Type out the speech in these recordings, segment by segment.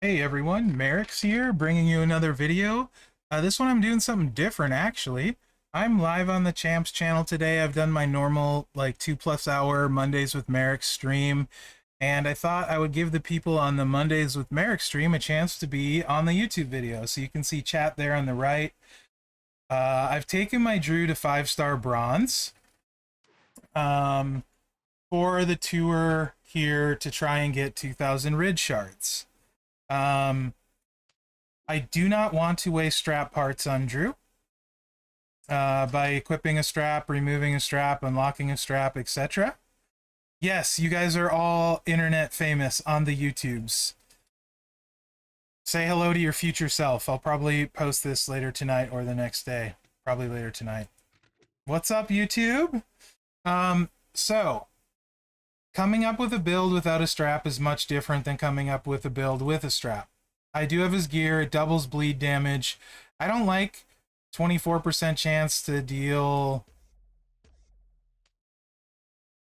Hey everyone, Mherex here, bringing you another video. This one I'm doing something different actually. I'm live on the Champs channel today. I've done my normal like 2+ hour Mondays with Mherex stream, and I thought I would give the people on the Mondays with Mherex stream a chance to be on the YouTube video. So you can see chat there on the right. I've taken my Drew to 5-star bronze for the tour here to try and get 2,000 Rid shards. I do not want to waste strap parts on Drew. By equipping a strap, removing a strap, unlocking a strap, etc. Yes, you guys are all internet famous on the YouTubes. Say hello to your future self. I'll probably post this later tonight or the next day. Probably later tonight. What's up, YouTube? So, coming up with a build without a strap is much different than coming up with a build with a strap. I do have his gear. It doubles bleed damage. I don't like 24% chance to deal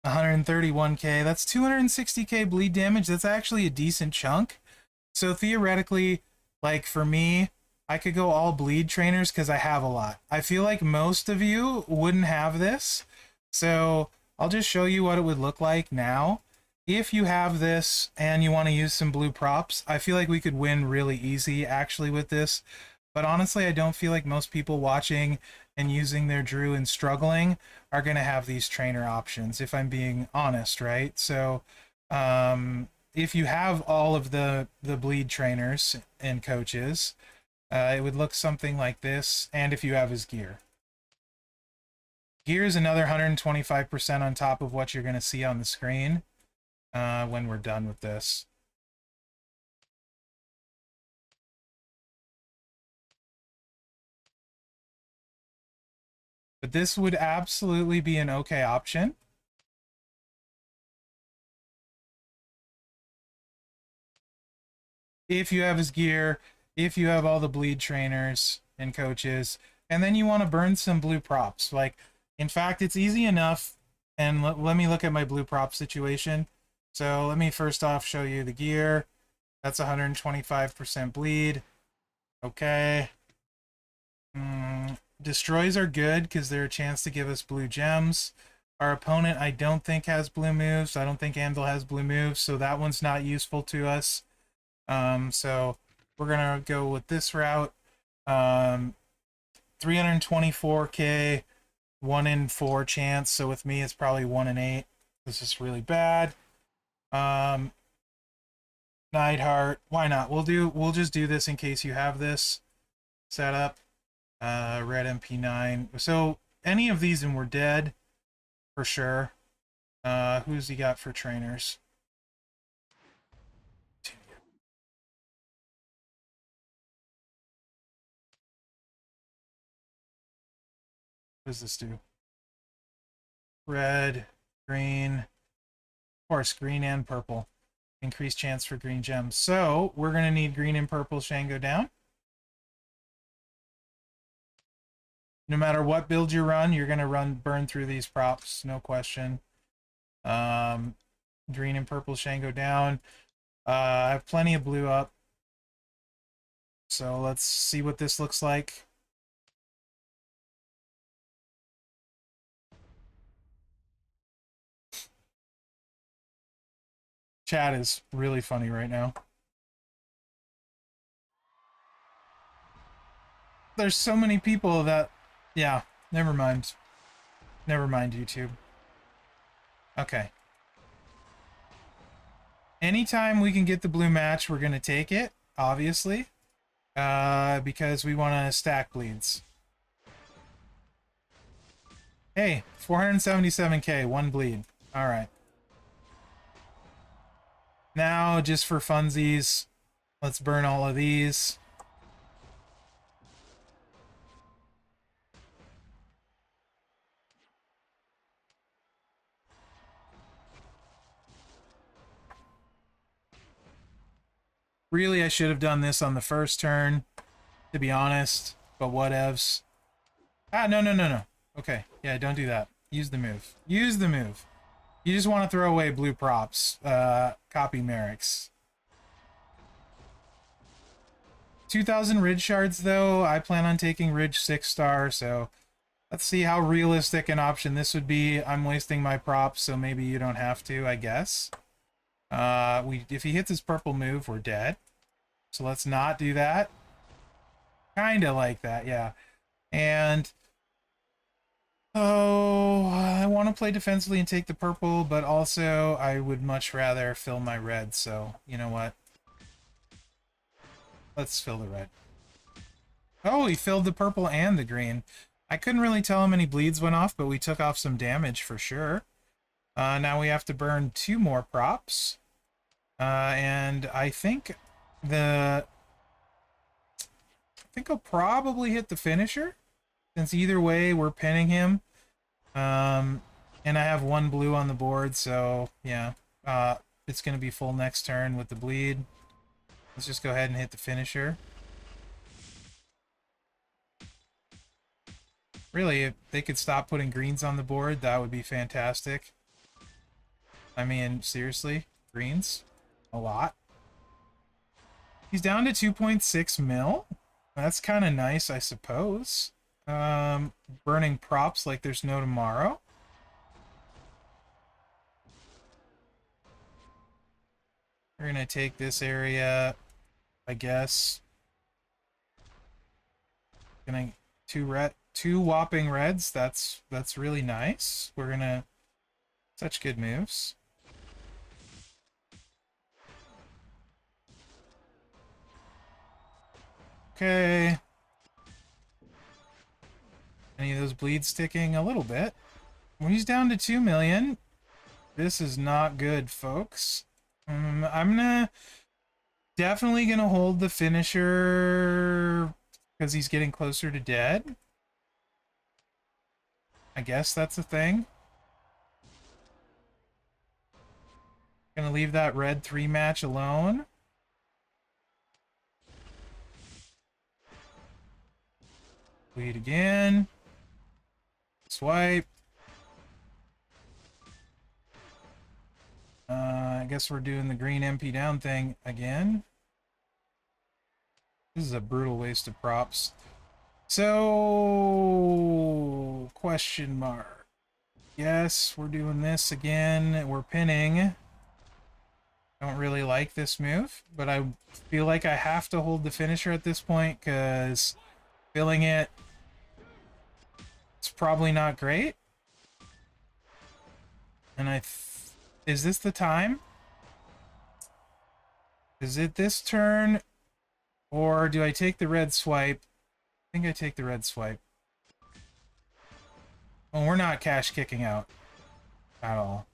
131k. That's 260k bleed damage. That's actually a decent chunk. So theoretically, like for me, I could go all bleed trainers because I have a lot. I feel like most of you wouldn't have this. So I'll just show you what it would look like now. If you have this and you want to use some blue props, I feel like we could win really easy actually with this. But honestly, I don't feel like most people watching and using their Drew and struggling are going to have these trainer options, if I'm being honest, right? So if you have all of the bleed trainers and coaches, it would look something like this, and if you have his gear. Gear is another 125% on top of what you're going to see on the screen when we're done with this. But this would absolutely be an okay option. If you have his gear, if you have all the bleed trainers and coaches, and then you want to burn some blue props. Like, in fact, it's easy enough. And let me look at my blue prop situation. So let me first off show you the gear. That's 125% bleed. Okay. Destroys are good because they're a chance to give us blue gems. Our opponent, I don't think, has blue moves. I don't think Anvil has blue moves, so that one's not useful to us. So we're gonna go with this route. 324k, 1 in 4 chance. So with me, it's probably 1 in 8. This is really bad. Neidhart, why not? We'll just do this in case you have this set up. Red MP9. So any of these and we're dead for sure. Who's he got for trainers? What does this do? Red, green, of course, green and purple. Increased chance for green gems. So we're gonna need green and purple Shango down. No matter what build you run, you're gonna burn through these props, no question. Green and purple Shango down. I have plenty of blue up. So let's see what this looks like. Chat is really funny right now. There's so many people that... Yeah, never mind. Never mind, YouTube. Okay. Anytime we can get the blue match, we're going to take it, obviously. Because we want to stack bleeds. Hey, 477k, 1 bleed. Alright. Now, just for funsies, let's burn all of these. Really, I should have done this on the first turn, to be honest, but whatevs. Ah, no. Okay, yeah, don't do that. Use the move. Use the move. You just want to throw away blue props. Copy Mherex. 2,000 Ridge shards, though. I plan on taking Ridge 6-star, so let's see how realistic an option this would be. I'm wasting my props, so maybe you don't have to, I guess. If he hits his purple move, we're dead. So let's not do that. Kind of like that, yeah. And oh, I want to play defensively and take the purple, but also I would much rather fill my red, so you know what? Let's fill the red. Oh, he filled the purple and the green. I couldn't really tell how many bleeds went off, but we took off some damage for sure. Now we have to burn 2 more props. And I think I'll probably hit the finisher, since either way we're pinning him. And I have 1 blue on the board, so yeah. It's going to be full next turn with the bleed. Let's just go ahead and hit the finisher. Really, if they could stop putting greens on the board, that would be fantastic. I mean, seriously, greens? A lot. He's down to 2.6 mil. That's kind of nice, I suppose. Burning props like there's no tomorrow. We're gonna take this area, I guess. Gonna two whopping reds. That's really nice. We're gonna such good moves. Okay. Any of those bleeds sticking? A little bit. When he's down to 2 million, this is not good, folks. I'm definitely gonna hold the finisher because he's getting closer to dead. I guess that's a thing. Gonna leave that red 3 match alone. Bleed again. Swipe. I guess we're doing the green MP down thing again. This is a brutal waste of props. So, question mark. Yes, we're doing this again. We're pinning. Don't really like this move, but I feel like I have to hold the finisher at this point because filling it's probably not great. And is this the time? Is it this turn? Or do I take the red swipe? I think I take the red swipe. Well, we're not cash kicking out at all.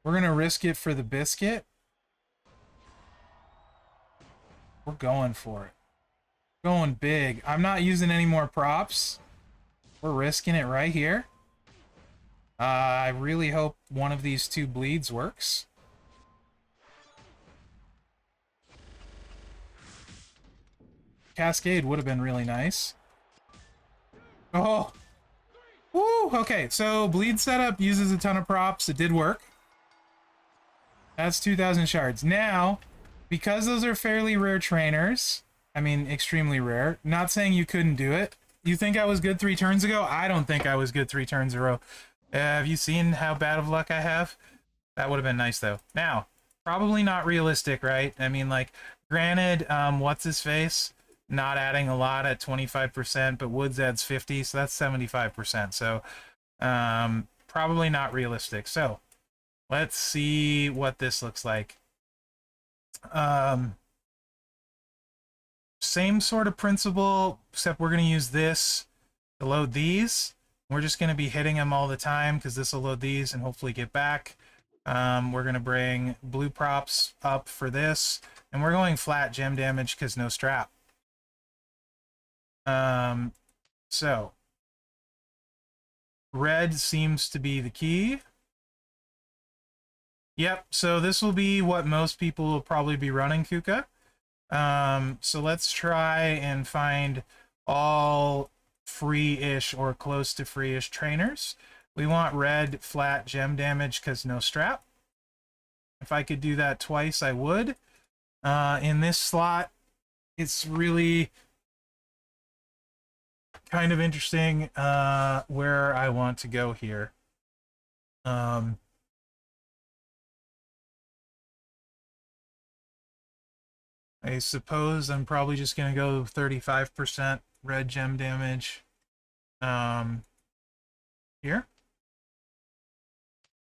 We're going to risk it for the biscuit. We're going for it. Going big. I'm not using any more props. We're risking it right here. I really hope one of these 2 bleeds works. Cascade would have been really nice. Oh! Woo! Okay, so bleed setup uses a ton of props. It did work. That's 2,000 shards. Now, because those are fairly rare trainers, I mean, extremely rare, not saying you couldn't do it. You think I was good 3 turns ago? I don't think I was good 3 turns in a row. Have you seen how bad of luck I have? That would have been nice, though. Now, probably not realistic, right? I mean, like, granted, what's his face? Not adding a lot at 25%, but Woods adds 50, so that's 75%. So, probably not realistic. So, let's see what this looks like. Same sort of principle, except we're going to use this to load these. We're just going to be hitting them all the time because this will load these and hopefully get back. We're going to bring blue props up for this. And we're going flat gem damage because no strap. So, red seems to be the key. Yep, so this will be what most people will probably be running, Kuka. So let's try and find all free-ish or close to free-ish trainers. We want red flat gem damage because no strap. If I could do that twice, I would. In this slot, it's really kind of interesting where I want to go here. I suppose I'm probably just going to go 35% red gem damage here.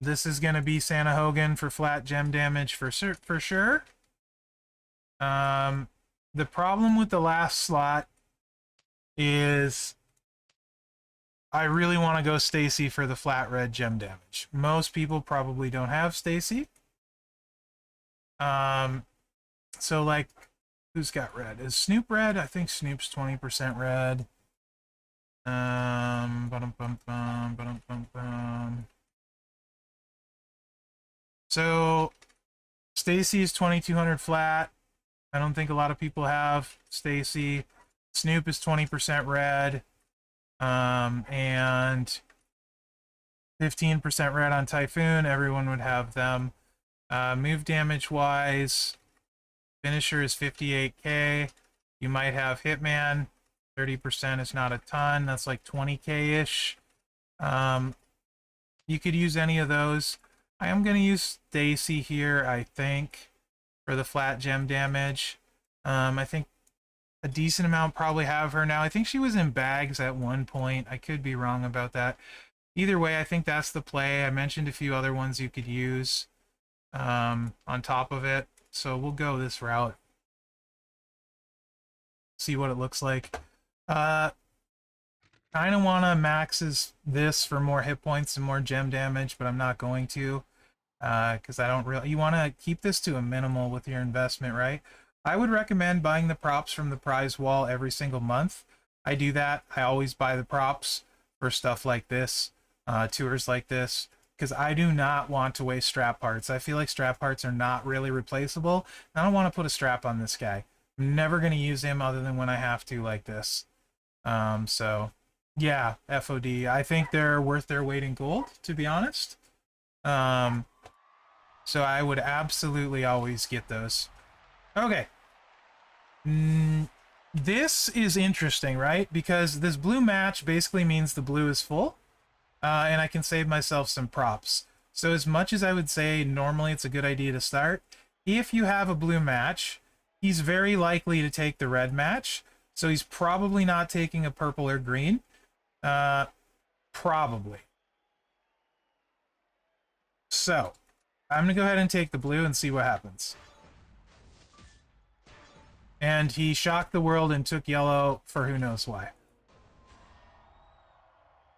This is going to be Santa Hogan for flat gem damage for sure. The problem with the last slot is I really want to go Stacy for the flat red gem damage. Most people probably don't have Stacy. So like, who's got red? Is Snoop red? I think Snoop's 20% red. So Stacy is 2200 flat. I don't think a lot of people have Stacy. Snoop is 20% red. And 15% red on Typhoon. Everyone would have them. Move damage wise, finisher is 58k. You might have Hitman. 30% is not a ton. That's like 20k-ish. You could use any of those. I am going to use Stacy here, I think, for the flat gem damage. I think a decent amount probably have her now. I think she was in bags at one point. I could be wrong about that. Either way, I think that's the play. I mentioned a few other ones you could use on top of it. So we'll go this route. See what it looks like. Kind of want to max this for more hit points and more gem damage, but I'm not going to. Because I don't really... You want to keep this to a minimal with your investment, right? I would recommend buying the props from the prize wall every single month. I do that. I always buy the props for stuff like this, tours like this, because I do not want to waste strap parts. I feel like strap parts are not really replaceable. I don't want to put a strap on this guy. I'm never going to use him other than when I have to, like this. So, yeah, FOD. I think they're worth their weight in gold, to be honest. So I would absolutely always get those. Okay. This is interesting, right? Because this blue match basically means the blue is full. And I can save myself some props. So as much as I would say normally it's a good idea to start, if you have a blue match, he's very likely to take the red match. So he's probably not taking a purple or green. Probably. So I'm going to go ahead and take the blue and see what happens. And he shocked the world and took yellow for who knows why.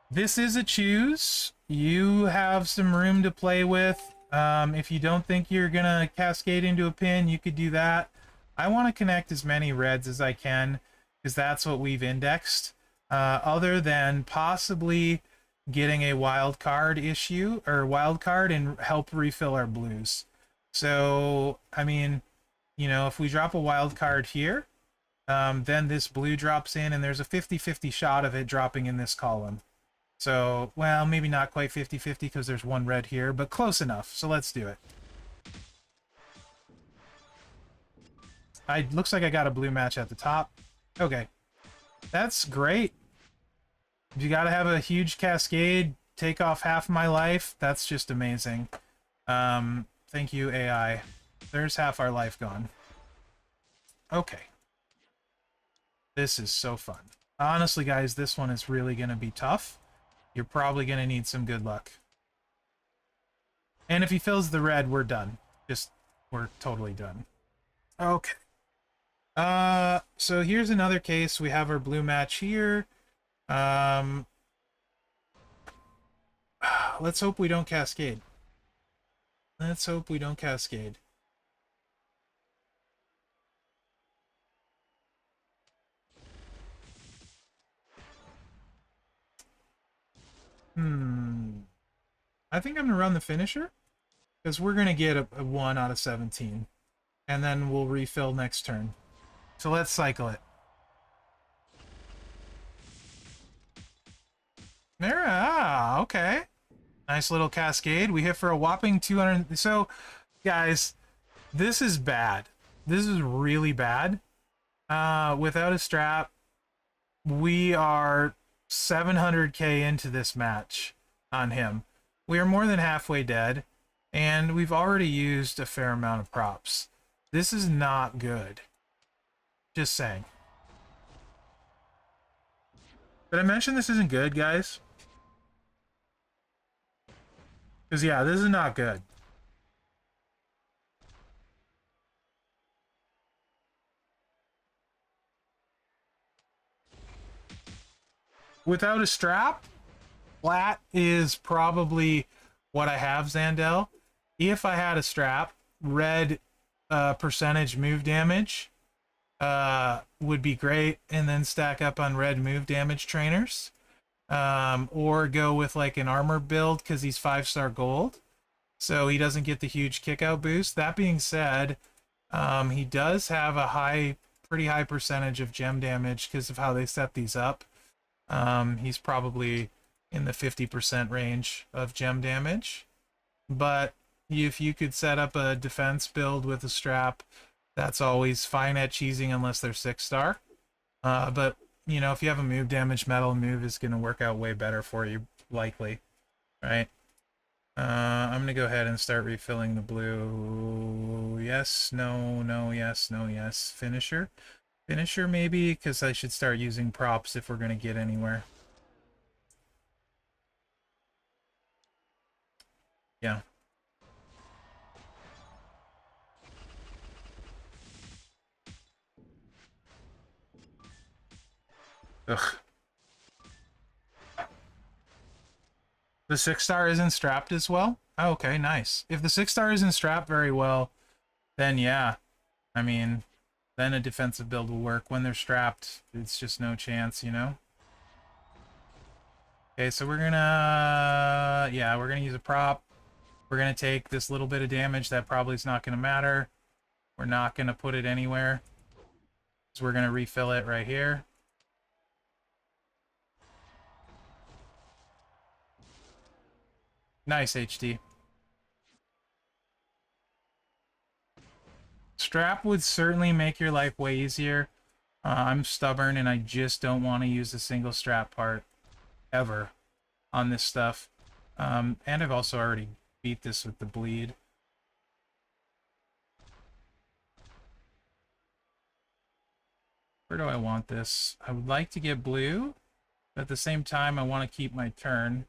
This is a choose. You have some room to play with. If you don't think you're going to cascade into a pin, you could do that. I want to connect as many reds as I can, because that's what we've indexed. Other than possibly getting a wild card issue, or wild card, and help refill our blues. So, I mean, you know, if we drop a wild card here, then this blue drops in, and there's a 50-50 shot of it dropping in this column. So, well, maybe not quite 50-50 because there's one red here, but close enough. So let's do it. Looks like I got a blue match at the top. Okay. That's great. If you gotta have a huge cascade, take off half my life, that's just amazing. Thank you, AI. There's half our life gone. Okay. This is so fun. Honestly, guys, this one is really gonna be tough. You're probably gonna need some good luck. And if he fills the red, we're done. We're totally done. Okay. So here's another case. We have our blue match here. Let's hope we don't cascade. Let's hope we don't cascade. I think I'm gonna run the finisher, because we're gonna get a 1 out of 17. And then we'll refill next turn. So let's cycle it. There, okay. Nice little cascade. We hit for a whopping 200. So Guys, this is bad. This is really bad. Without a strap, we are 700k into this match on him. We are more than halfway dead, and we've already used a fair amount of props. This is not good. Just saying. Did I mention this isn't good, guys? Because, yeah, this is not good. Without a strap, flat is probably what I have, Zandel. If I had a strap, red percentage move damage would be great, and then stack up on red move damage trainers. Or go with like an armor build because he's 5-star gold, so he doesn't get the huge kick out boost. That being said, he does have a pretty high percentage of gem damage because of how they set these up. He's probably in the 50% range of gem damage. But if you could set up a defense build with a strap, that's always fine at cheesing unless they're 6-star. But, you know, if you have a move damage, metal move is going to work out way better for you, likely. Right? I'm going to go ahead and start refilling the blue. Yes, no, no, yes, no, yes. Finisher? Finisher, maybe? Because I should start using props if we're going to get anywhere. Yeah. Ugh. The 6-star isn't strapped as well? Oh, okay, nice. If the 6-star isn't strapped very well, then yeah. I mean, then a defensive build will work. When they're strapped, it's just no chance, you know? Okay, so we're gonna... Yeah, we're gonna use a prop. We're gonna take this little bit of damage that probably is not gonna matter. We're not gonna put it anywhere. So we're gonna refill it right here. Nice, HD. Strap would certainly make your life way easier. I'm stubborn and I just don't want to use a single strap part ever on this stuff. And I've also already beat this with the bleed. Where do I want this? I would like to get blue, but at the same time I want to keep my turn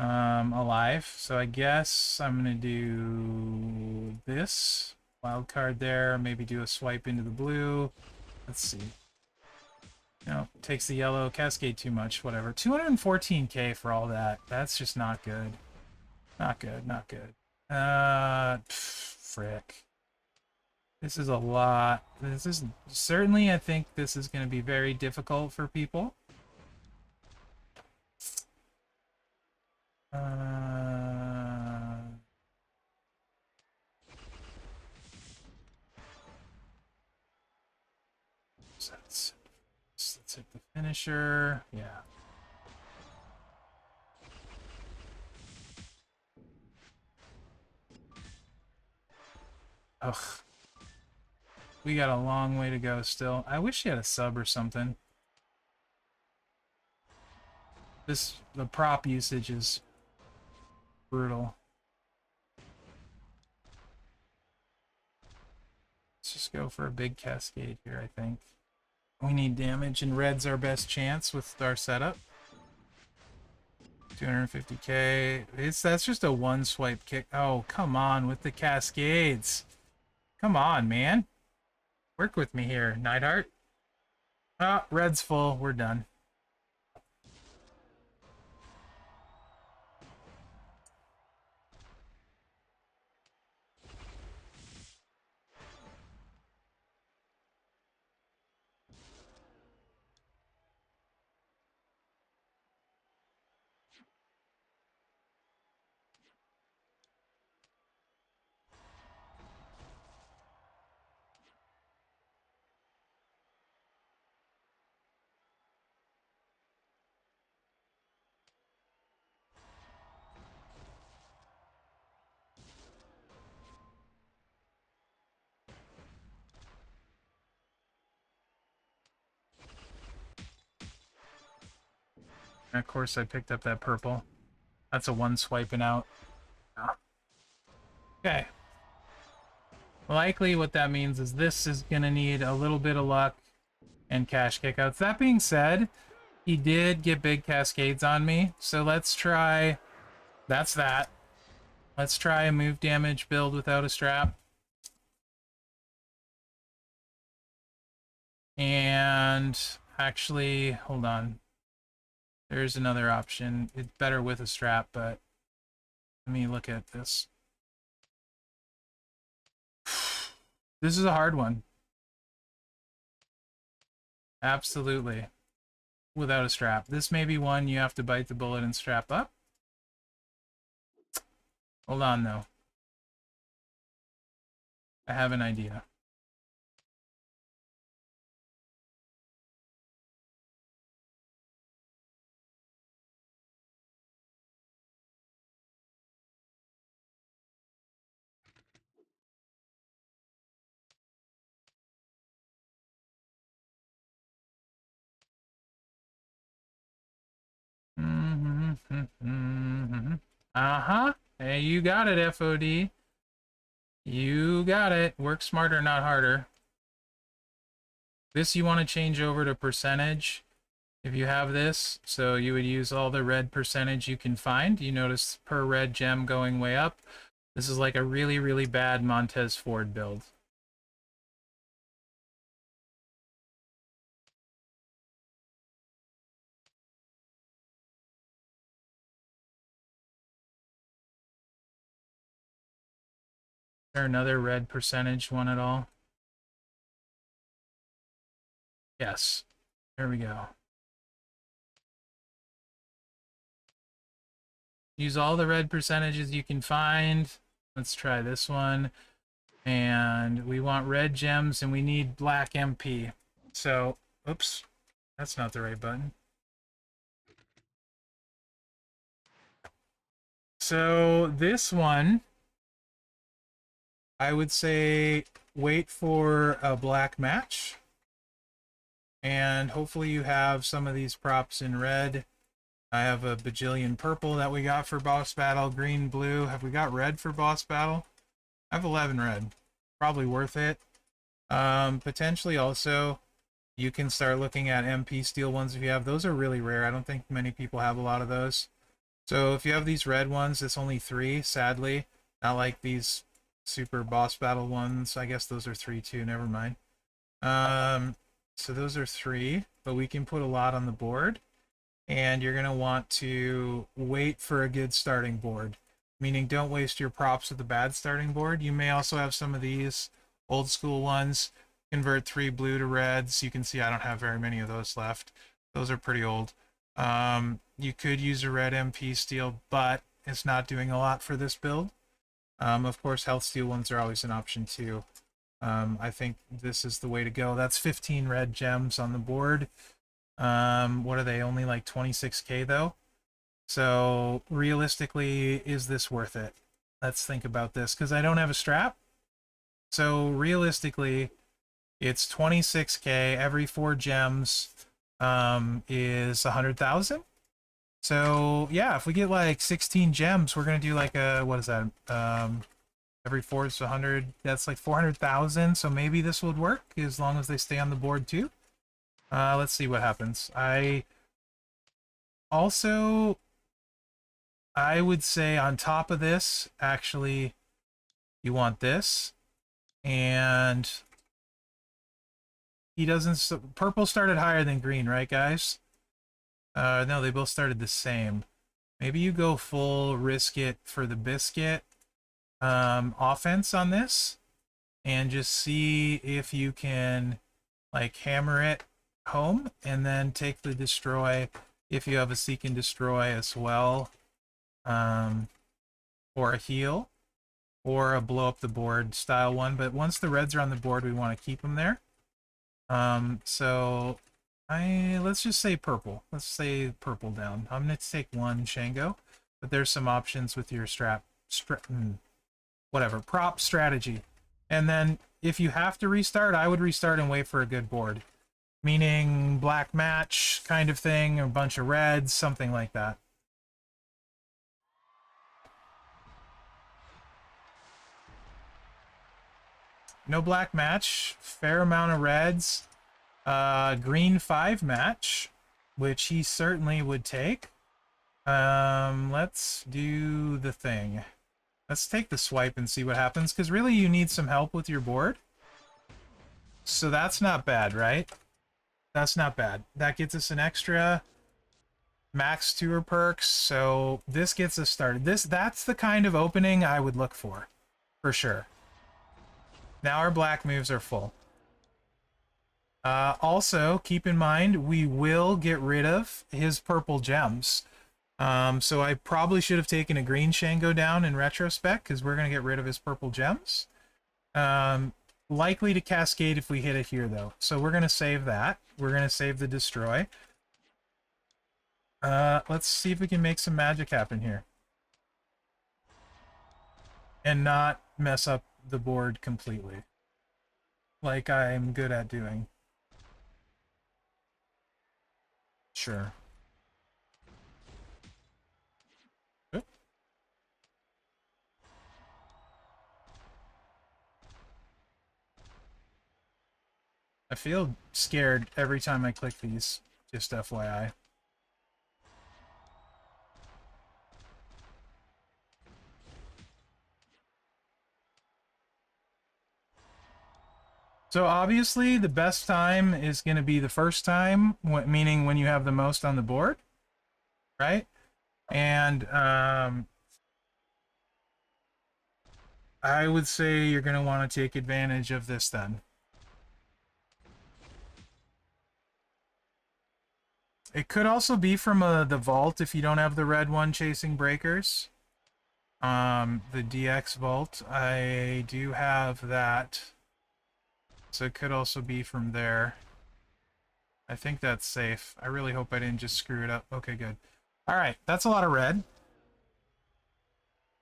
alive. So I guess I'm going to do this. Wild card there, maybe do a swipe into the blue. Let's see. No, takes the yellow, cascade too much, whatever. 214k for all that. That's just not good. Not good, not good. Frick. This is a lot. This is certainly, I think this is going to be very difficult for people. Let's hit the finisher. Yeah. Ugh. We got a long way to go still. I wish he had a sub or something. The prop usage is brutal. Let's just go for a big cascade here, I think. We need damage, and red's our best chance with our setup. 250k. That's just a one swipe kick. Oh, come on with the cascades. Come on, man. Work with me here, Neidhart. Ah, red's full. We're done. And of course, I picked up that purple. That's a one swiping out. Okay. Likely what that means is this is going to need a little bit of luck and cash kickouts. That being said, he did get big cascades on me, so let's try... That's that. Let's try a move damage build without a strap. And actually, hold on. There's another option. It's better with a strap, but let me look at this. This is a hard one. Absolutely. Without a strap. This may be one you have to bite the bullet and strap up. Hold on, though. I have an idea. Uh-huh. Hey, you got it, FOD. You got it. Work smarter, not harder. This you want to change over to percentage if you have this. So you would use all the red percentage you can find. You notice per red gem going way up. This is like a really, really bad Montez Ford build. Is there another red percentage one at all? Yes. There we go. Use all the red percentages you can find. Let's try this one. And we want red gems and we need black MP. So, oops, that's not the right button. So this one, I would say wait for a black match. And hopefully you have some of these props in red. I have a bajillion purple that we got for boss battle, green, blue. Have we got red for boss battle? I have 11 red. Probably worth it. Potentially also, you can start looking at MP steel ones if you have. Those are really rare. I don't think many people have a lot of those. So if you have these red ones, it's only 3, sadly. Not like these super boss battle ones. I guess those are 3 too, never mind. So those are 3, but we can put a lot on the board. And you're going to want to wait for a good starting board. Meaning don't waste your props with a bad starting board. You may also have some of these old school ones. Convert 3 blue to reds. You can see I don't have very many of those left. Those are pretty old. You could use a red MP steel, but it's not doing a lot for this build. Of course, health steel ones are always an option too. I think this is the way to go. That's 15 red gems on the board. What are they? Only like 26k though. So realistically, is this worth it? Let's think about this because I don't have a strap. So realistically, it's 26k. Every 4 gems is 100,000. So yeah, if we get like 16 gems, we're gonna do like a, what is that? Every 4 is 100. That's like 400,000. So maybe this would work as long as they stay on the board too. Let's see what happens. I would say on top of this, actually, you want this. And he doesn't... Purple started higher than green, right, guys? No, they both started the same. Maybe you go full risk it for the biscuit offense on this. And just see if you can, like, hammer it home. And then take the destroy if you have a seek and destroy as well. Or a heal. Or a blow up the board style one. But once the reds are on the board, we want to keep them there. So let's just say purple. Let's say purple down. I'm going to take 1 Shango, but there's some options with your whatever, prop strategy. And then if you have to restart, I would restart and wait for a good board. meaning black match kind of thing, or a bunch of reds, something like that. No black match, fair amount of reds, green 5 match, which he certainly would take. Let's do the thing. Let's take the swipe and see what happens, because really you need some help with your board. So that's not bad, right? That's not bad. That gets us an extra max tour perks, so this gets us started. That's the kind of opening I would look for sure. Now our black moves are full. Also, keep in mind, we will get rid of his purple gems. So I probably should have taken a green Shango down in retrospect, because we're going to get rid of his purple gems. Likely to cascade if we hit it here, though. So we're going to save that. We're going to save the destroy. Let's see if we can make some magic happen here. And not mess up the board completely. Like I'm good at doing. Sure. Oop. I feel scared every time I click these, just FYI. So obviously the best time is going to be the first time, meaning when you have the most on the board, right? And I would say you're going to want to take advantage of this then. It could also be from the vault if you don't have the red one chasing breakers. The DX vault, I do have that. So it could also be from there. I think that's safe. I really hope I didn't just screw it up. Okay, good. Alright, that's a lot of red.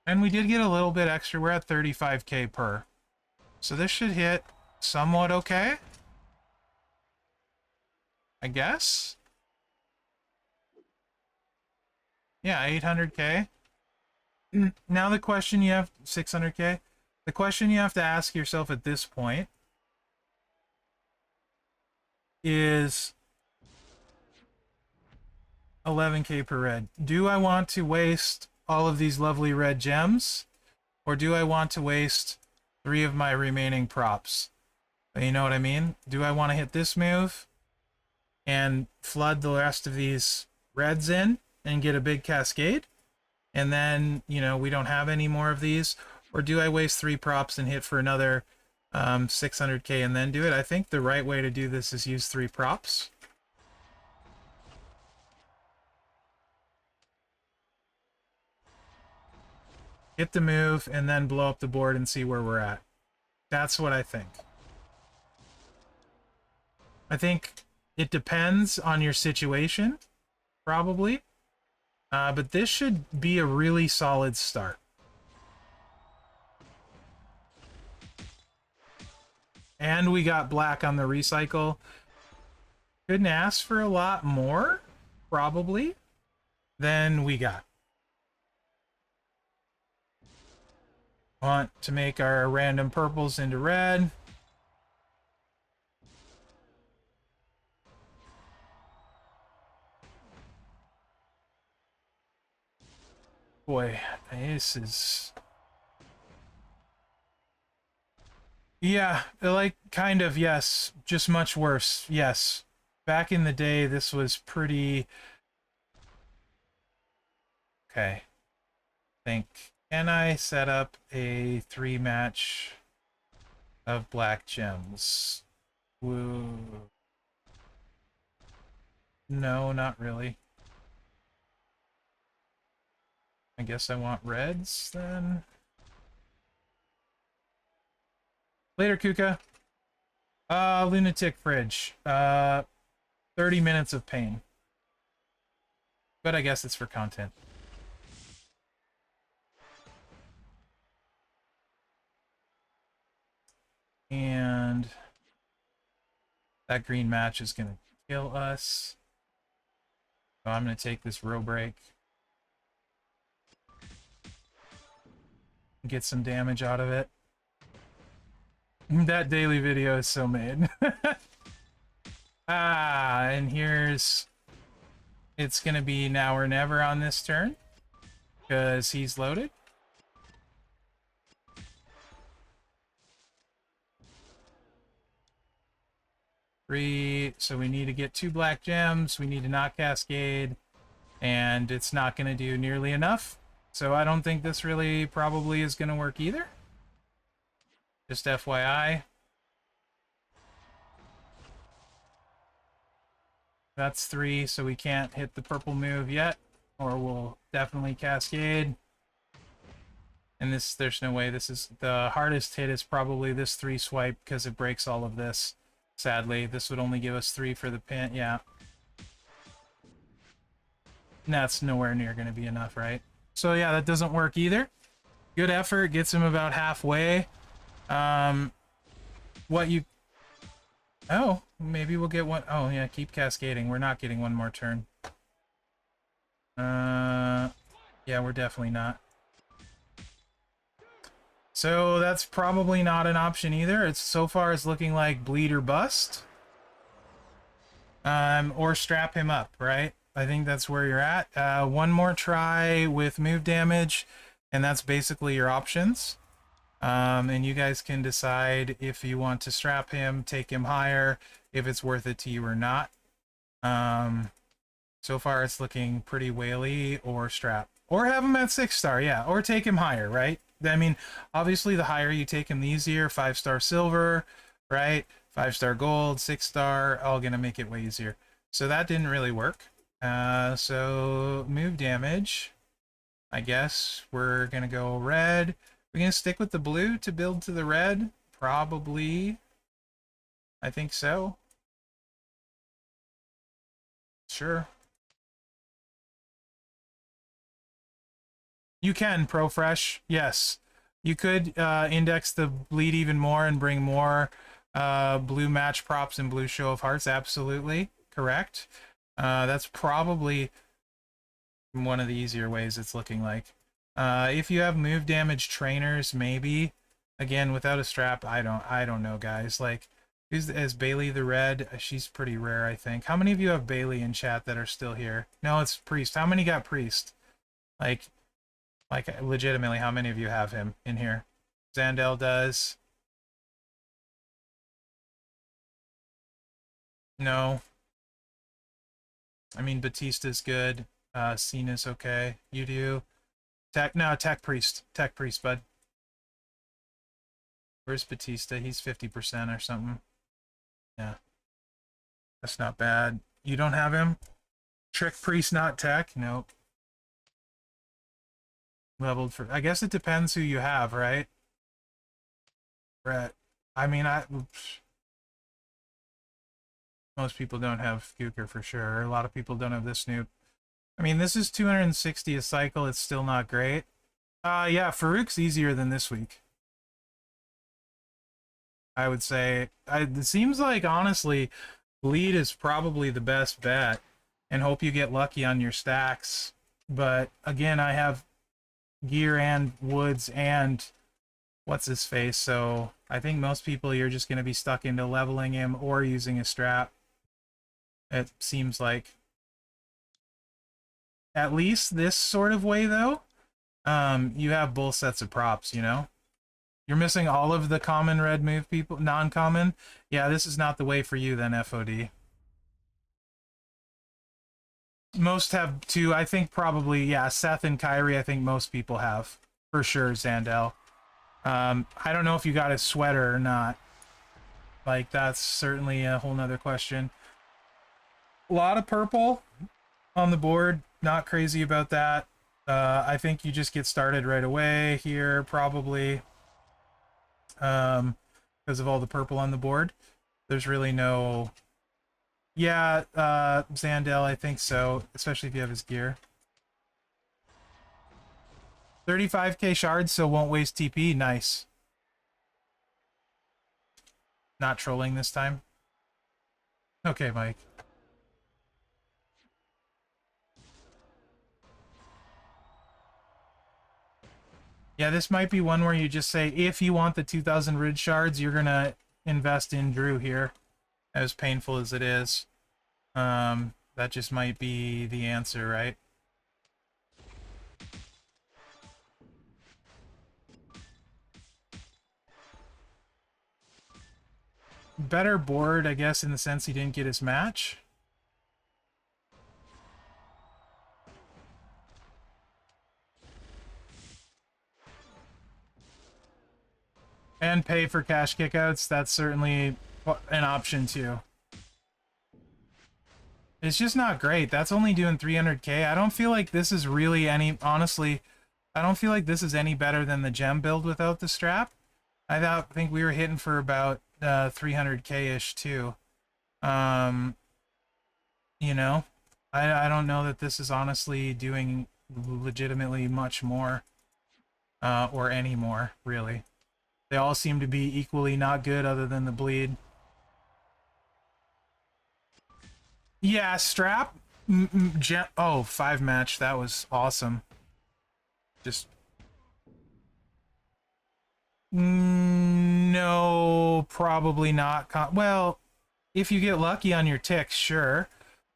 And we did get a little bit extra. We're at 35k per. So this should hit somewhat okay, I guess. Yeah, 800k. Now the question you have... 600k? The question you have to ask yourself at this point is 11k per red. Do I want to waste all of these lovely red gems? Or do I want to waste 3 of my remaining props? You know what I mean? Do I want to hit this move and flood the rest of these reds in and get a big cascade? And then, you know, we don't have any more of these? Or do I waste 3 props and hit for another 600k and then do it? I think the right way to do this is use 3 props. Hit the move and then blow up the board and see where we're at. That's what I think. I think it depends on your situation, probably. But this should be a really solid start. And we got black on the recycle. Couldn't ask for a lot more, probably, than we got. Want to make our random purples into red. Boy, this is... Yeah, like, kind of, yes. Just much worse, yes. Back in the day, this was pretty... Okay. Think. Can I set up a 3 match of black gems? Woo. No, not really. I guess I want reds, then. Later, Kuka. Lunatic Fridge. 30 minutes of pain. But I guess it's for content. And That green match is going to kill us. So I'm going to take this row break. Get some damage out of it. That daily video is so made. And here's... It's going to be now or never on this turn. Because he's loaded. Three, so we need to get 2 black gems. We need to not cascade. And it's not going to do nearly enough. So I don't think this really probably is going to work either. Just FYI. That's 3, so we can't hit the purple move yet. Or we'll definitely cascade. And this, there's no way. This is the hardest hit is probably this 3 swipe because it breaks all of this. Sadly, this would only give us 3 for the pin. Yeah. And that's nowhere near going to be enough, right? So yeah, that doesn't work either. Good effort. Gets him about halfway. What you... Oh, maybe we'll get one... Oh, yeah, keep cascading. We're not getting one more turn. Yeah, we're definitely not. So that's probably not an option either. It's so far it's looking like bleed or bust. Or strap him up, right? I think that's where you're at. One more try with move damage, and that's basically your options. And you guys can decide if you want to strap him, take him higher, if it's worth it to you or not. So far it's looking pretty whaley or strap. Or have him at 6-star, yeah. Or take him higher, right? I mean, obviously the higher you take him, the easier. 5-star silver, right? 5-star gold, 6-star, all gonna make it way easier. So that didn't really work. So move damage. I guess we're gonna go red. We're gonna stick with the blue to build to the red? Probably. I think so. Sure. You can, ProFresh, yes. You could index the bleed even more and bring more blue match props and blue show of hearts, absolutely. Correct. That's probably one of the easier ways it's looking like. If you have move damage trainers, maybe. Again, without a strap, I don't know, guys. Like, is Bailey the red? She's pretty rare, I think. How many of you have Bailey in chat that are still here? No, it's Priest. How many got Priest? Like legitimately, how many of you have him in here? Zandel does. No. I mean, Batista's good. Cena's okay. You do. Tech Priest. Tech Priest, bud. Where's Batista? He's 50% or something. Yeah. That's not bad. You don't have him? Trick Priest, not Tech? Nope. Leveled for... I guess it depends who you have, right? Brett. I mean, most people don't have Gooker for sure. A lot of people don't have this Snoop. I mean, this is 260 a cycle. It's still not great. Yeah, Farouk's easier than this week. I would say. It seems like, honestly, Bleed is probably the best bet. And hope you get lucky on your stacks. But, again, I have Gear and Woods and what's-his-face, so I think most people you're just going to be stuck into leveling him or using a strap. It seems like. At least this sort of way, though, you have both sets of props, you know? You're missing all of the common red move people, non-common. Yeah, this is not the way for you then, FOD. Most have two, I think probably, yeah, Seth and Kyrie, I think most people have. For sure, Zandel. I don't know if you got his sweater or not. Like, that's certainly a whole nother question. A lot of purple on the board. Not crazy about that. I think you just get started right away here, probably. Because of all the purple on the board. There's really no... Yeah, Zandel, I think so. Especially if you have his gear. 35k shards, so won't waste TP. Nice. Not trolling this time. Okay, Mike. Yeah, this might be one where you just say, if you want the 2,000 Ridge Shards, you're gonna invest in Drew here, as painful as it is. That just might be the answer, right? Better board, I guess, in the sense he didn't get his match. And pay for cash kickouts, that's certainly an option too. It's just not great. That's only doing 300k. I don't feel like this is really any, honestly, I don't feel like this is any better than the gem build without the strap. Think we were hitting for about 300k-ish too. You know, I don't know that this is honestly doing legitimately much more, or any more, really. They all seem to be equally not good other than the bleed. Yeah, strap. Oh, 5 match. That was awesome. Just... No, probably not. Well, if you get lucky on your ticks, sure.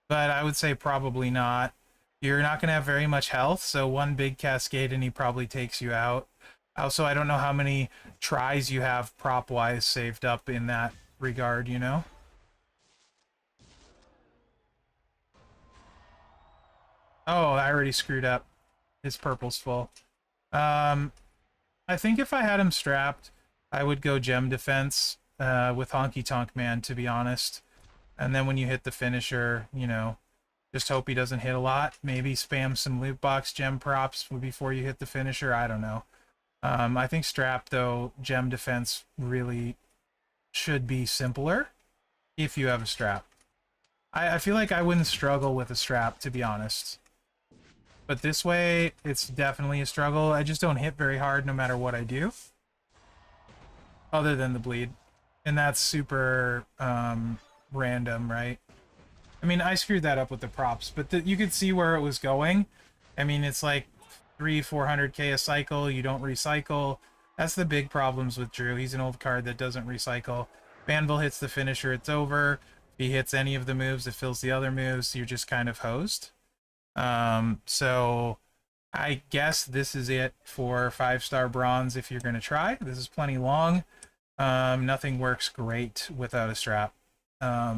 But I would say probably not. You're not going to have very much health, so one big cascade and he probably takes you out. Also, I don't know how many tries you have prop-wise saved up in that regard, you know? Oh, I already screwed up. His purple's full. I think if I had him strapped, I would go gem defense with Honky Tonk Man, to be honest. And then when you hit the finisher, you know, just hope he doesn't hit a lot. Maybe spam some loot box gem props before you hit the finisher. I don't know. I think strap, though, gem defense really should be simpler if you have a strap. I feel like I wouldn't struggle with a strap, to be honest. But this way, it's definitely a struggle. I just don't hit very hard no matter what I do. Other than the bleed. And that's super random, right? I mean, I screwed that up with the props, but you could see where it was going. I mean, it's like 400k a cycle, you don't recycle. That's the big problems with Drew. He's an old card that doesn't recycle. Banville hits the finisher, it's over. If he hits any of the moves, it fills the other moves, you're just kind of hosed. So I guess this is it for 5-star bronze if you're going to try. This is plenty long. Nothing works great without a strap. I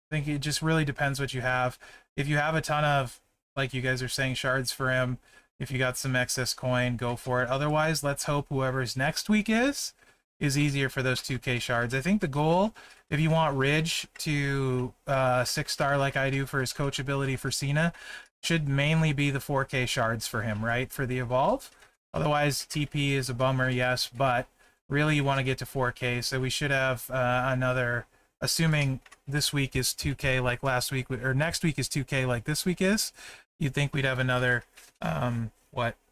think it just really depends what you have. If you have a ton of, like you guys are saying, shards for him, if you got some excess coin, go for it. Otherwise, let's hope whoever's next week is easier for those 2k shards. I think the goal, if you want Ridge to 6-star like I do for his coach ability for Cena, should mainly be the 4k shards for him, right? For the evolve. Otherwise, TP is a bummer, yes, but really you want to get to 4k, so we should have another, assuming this week is 2k like last week, or next week is 2k like this week is, you'd think we'd have another,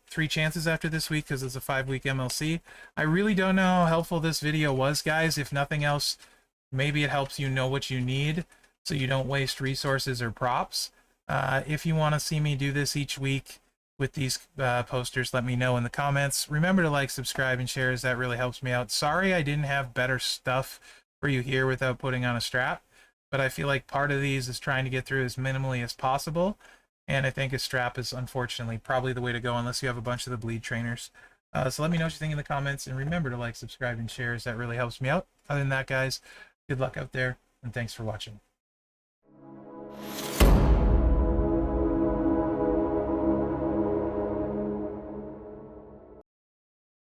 3 chances after this week because it's a 5-week MLC. I really don't know how helpful this video was, guys. If nothing else, maybe it helps you know what you need so you don't waste resources or props. If you want to see me do this each week with these posters, let me know in the comments. Remember to like, subscribe, and share, as that really helps me out. Sorry I didn't have better stuff for you here without putting on a strap, but I feel like part of these is trying to get through as minimally as possible, and I think a strap is unfortunately probably the way to go unless you have a bunch of the bleed trainers. So let me know what you think in the comments, and remember to like, subscribe, and share, as that really helps me out. Other than that, guys, good luck out there, and thanks for watching.